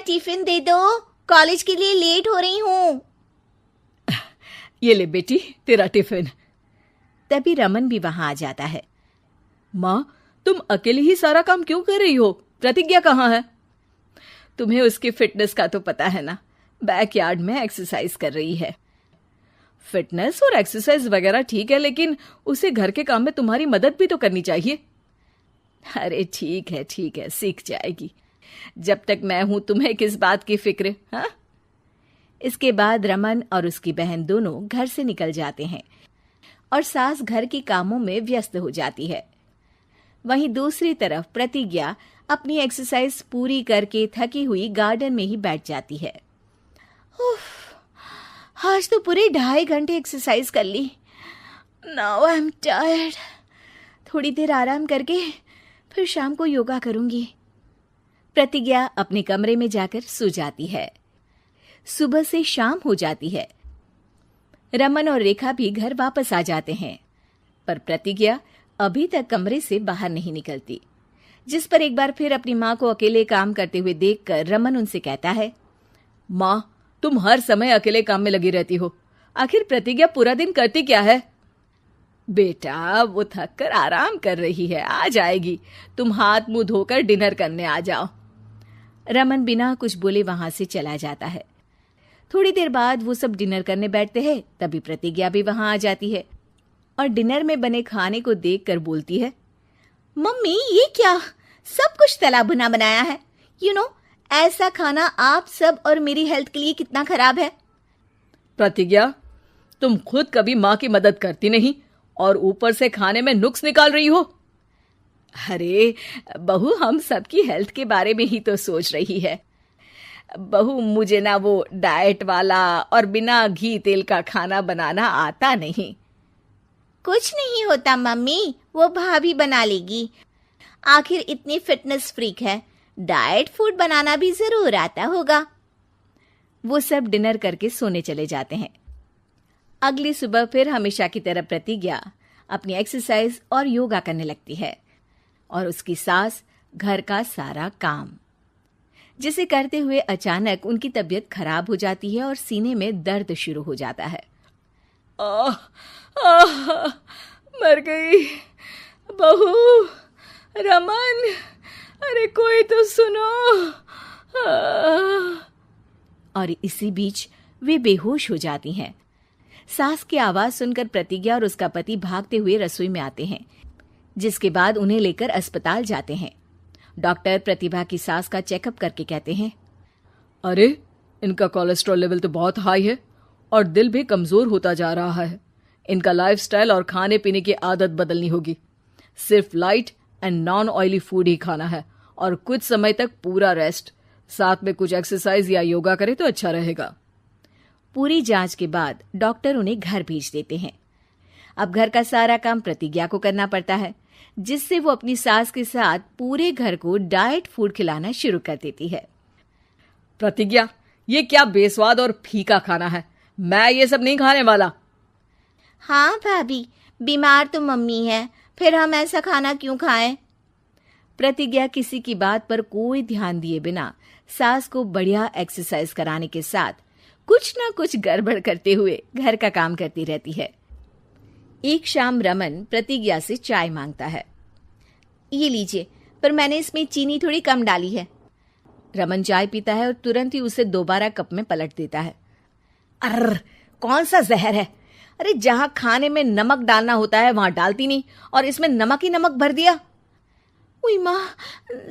Tiffin दे दो, college के लिए लेट हो रही हूँ। ये ले बेटी तेरा टिफिन। तभी रमन भी वहां आ जाता है। माँ, तुम अकेले ही सारा काम क्यों कर रही हो? प्रतिज्ञा कहाँ है? तुम्हें उसकी फिटनेस का तो पता है ना, बैकयार्ड में एक्सरसाइज कर रही है। फिटनेस और एक्सरसाइज वगैरह ठीक है, लेकिन उसे घर के काम में तुम्हारी मदद भी तो करनी चाहिए। अरे ठीक है, सीख जाएगी। जब तक मैं हूं तुम्हें किस बात की फिक्र? हाँ। इसके बाद रमन और उसकी बहन दोनों घर से निकल जाते हैं और सास घर के कामों में व्यस्त हो जाती है। वहीं दूसरी तरफ प्रतिज्ञा अपनी एक्सरसाइज पूरी करके थकी हुई गार्डन में ही बैठ जाती है। आज तो पूरे 2.5 घंटे एक्सरसाइज कर ली। Now I am tired. थोड़ी देर आराम करके फिर शाम को योगा करूंगी। प्रतिज्ञा अपने कमरे में जाकर सो जाती है। सुबह से शाम हो जाती है। रमन और रेखा भी घर वापस आ जाते हैं, पर प्रतिज्ञा अभी तक कमरे से बाहर नहीं निकलती, जिस पर एक बार फिर अपनी माँ को अकेले काम करते हुए देखकर रमन उनसे कहता है, माँ, तुम हर समय अकेले काम में लगी रहती हो। आखिर प्रतिज्ञा पूरा दिन करती क्या है? बेटा, वो थक कर आराम कर रही है, आ जाएगी। तुम हाथ मुंह धोकर डिनर करने आ जाओ। रमन बिना कुछ बोले वहां से चला जाता है। थोड़ी देर बाद वो सब डिनर करने बैठते हैं। तभी प्रतिज्ञा भी वहां आ जाती है और डिनर में बने खाने को देखकर बोलती है, मम्मी ये क्या, सब कुछ तला भुना बनाया है। ऐसा खाना आप सब और मेरी हेल्थ के लिए कितना खराब है। प्रतिज्ञा, तुम खुद कभी माँ की मदद करती नहीं और ऊपर से खाने में नुक्स निकाल रही हो। अरे बहू, हम सबकी हेल्थ के बारे में ही तो सोच रही है। बहू, मुझे ना वो डाइट वाला और बिना घी तेल का खाना बनाना आता नहीं। कुछ नहीं होता मम्मी, वो भाभी बना लेगी। आखिर इतनी फिटनेस फ्रीक है, डाइट फूड बनाना भी जरूर आता होगा। वो सब डिनर करके सोने चले जाते हैं। अगली सुबह फिर हमेशा की तरह प्रतिज्ञा अपनी एक्सरसाइज और योगा करने लगती है और उसकी सास घर का सारा काम, जिसे करते हुए अचानक उनकी तबीयत खराब हो जाती है और सीने में दर्द शुरू हो जाता है। मर गई बहू। रमन, अरे कोई तो सुनो। और इसी बीच वे बेहोश हो जाती हैं। सास की आवाज सुनकर प्रतिज्ञा और उसका पति भागते हुए रसोई में आते हैं, जिसके बाद उन्हें लेकर अस्पताल जाते हैं। डॉक्टर प्रतिभा की सास का चेकअप करके कहते हैं, अरे इनका कोलेस्ट्रॉल लेवल तो बहुत हाई है और दिल भी कमजोर होता जा रहा है। इनका लाइफस्टाइल और खाने पीने की आदत बदलनी होगी। सिर्फ light and non oily food ही खाना है और कुछ समय तक पूरा रेस्ट, साथ में कुछ एक्सरसाइज या योगा करे तो अच्छा रहेगा। पूरी जांच के बाद डॉक्टर उन्हें घर भेज देते हैं। अब घर का सारा काम प्रतिज्ञा को करना पड़ता है, जिससे वो अपनी सास के साथ पूरे घर को डाइट फूड खिलाना शुरू कर देती है। प्रतिज्ञा, ये क्या बेस्वाद और फीका खाना है, मैं ये सब नहीं खाने वाला। हाँ भाभी, बीमार तो मम्मी है, फिर हम ऐसा खाना क्यों खाएं? प्रतिज्ञा किसी की बात पर कोई ध्यान दिए बिना सास को बढ़िया एक्सरसाइज कराने के साथ कुछ ना कुछ गड़बड़ करते हुए घर का काम करती रहती है। एक शाम रमन प्रतिज्ञा से चाय मांगता है। ये लीजिए, पर मैंने इसमें चीनी थोड़ी कम डाली है। रमन चाय पीता है और तुरंत ही उसे दोबारा कप में पलट देता है। अर्र, कौन सा जहर है? अरे जहां खाने में नमक डालना होता है वहां डालती नहीं और इसमें नमक ही नमक भर दिया। उई माँ,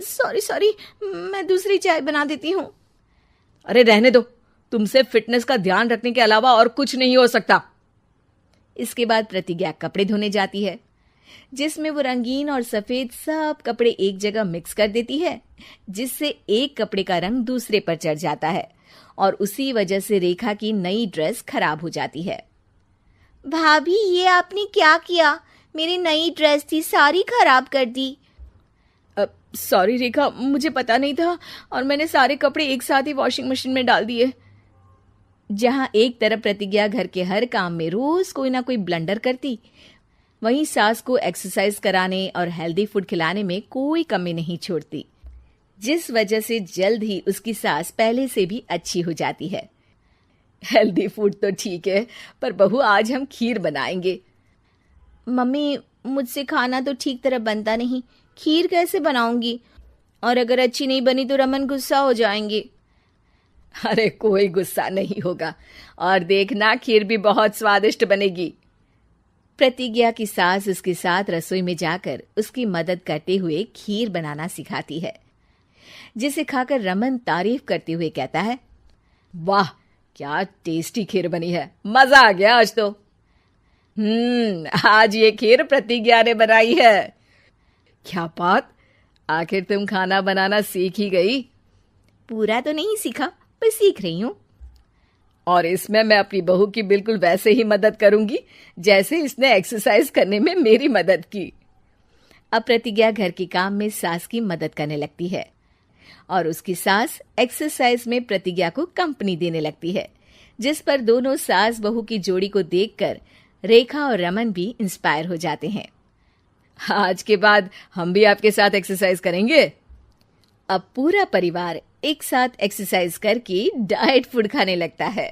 सॉरी, मैं दूसरी चाय बना देती हूँ। अरे रहने दो, तुमसे फिटनेस का ध्यान रखने के अलावा और कुछ नहीं हो सकता। इसके बाद प्रतिज्ञा कपड़े धोने जाती है, जिसमें वो रंगीन और सफेद सब कपड़े एक जगह मिक्स कर देती है, जिससे एक कपड़े का रंग दूसरे पर चढ़ जाता है और उसी वजह से रेखा की नई ड्रेस खराब हो जाती है। भाभी, ये आपने क्या किया? मेरी नई ड्रेस थी, सारी खराब कर दी। सॉरी रेखा, मुझे पता नहीं था और मैंने सारे कपड़े एक साथ ही वॉशिंग मशीन में डाल दिए। जहां एक तरफ प्रतिज्ञा घर के हर काम में रोज कोई ना कोई ब्लंडर करती, वहीं सास को एक्सरसाइज कराने और हेल्दी फूड खिलाने में कोई कमी नहीं छोड़ती। जिस वजह से जल्द ही उसकी सांस पहले से भी अच्छी हो जाती है। हेल्दी फूड तो ठीक है, पर बहू आज हम खीर बनाएंगे। मम्मी, मुझसे खाना तो ठीक तरह बनता नहीं, खीर कैसे बनाऊंगी? और अगर अच्छी नहीं बनी तो रमन गुस्सा हो जाएंगे। अरे कोई गुस्सा नहीं होगा, और देखना खीर भी बहुत स्वादिष्ट बनेगी। प्रतिज्ञा की सास उसके साथ रसोई में जाकर उसकी मदद करते हुए खीर बनाना सिखाती है, जिसे खाकर रमन तारीफ करते हुए कहता है, वाह क्या टेस्टी खीर बनी है, मजा आ गया आज तो। आज ये खीर प्रतिज्ञा ने बनाई है। क्या बात, आखिर तुम खाना बनाना सीख ही गई? पूरा तो नहीं सीखा, पर सीख रही हूँ। और इसमें मैं अपनी बहू की बिल्कुल वैसे ही मदद करूंगी जैसे इसने एक्सरसाइज करने में मेरी मदद की। अब प्रतिज्ञा घर के काम में सास की मदद करने लगती है और उसकी सास एक्सरसाइज में प्रतिज्ञा को कंपनी देने लगती है, जिस पर दोनों सास बहू की जोड़ी को देखकर रेखा और रमन भी इंस्पायर हो जाते हैं। आज के बाद हम भी आपके साथ एक्सरसाइज करेंगे। अब पूरा परिवार एक साथ एक्सरसाइज करके डाइट फूड खाने लगता है।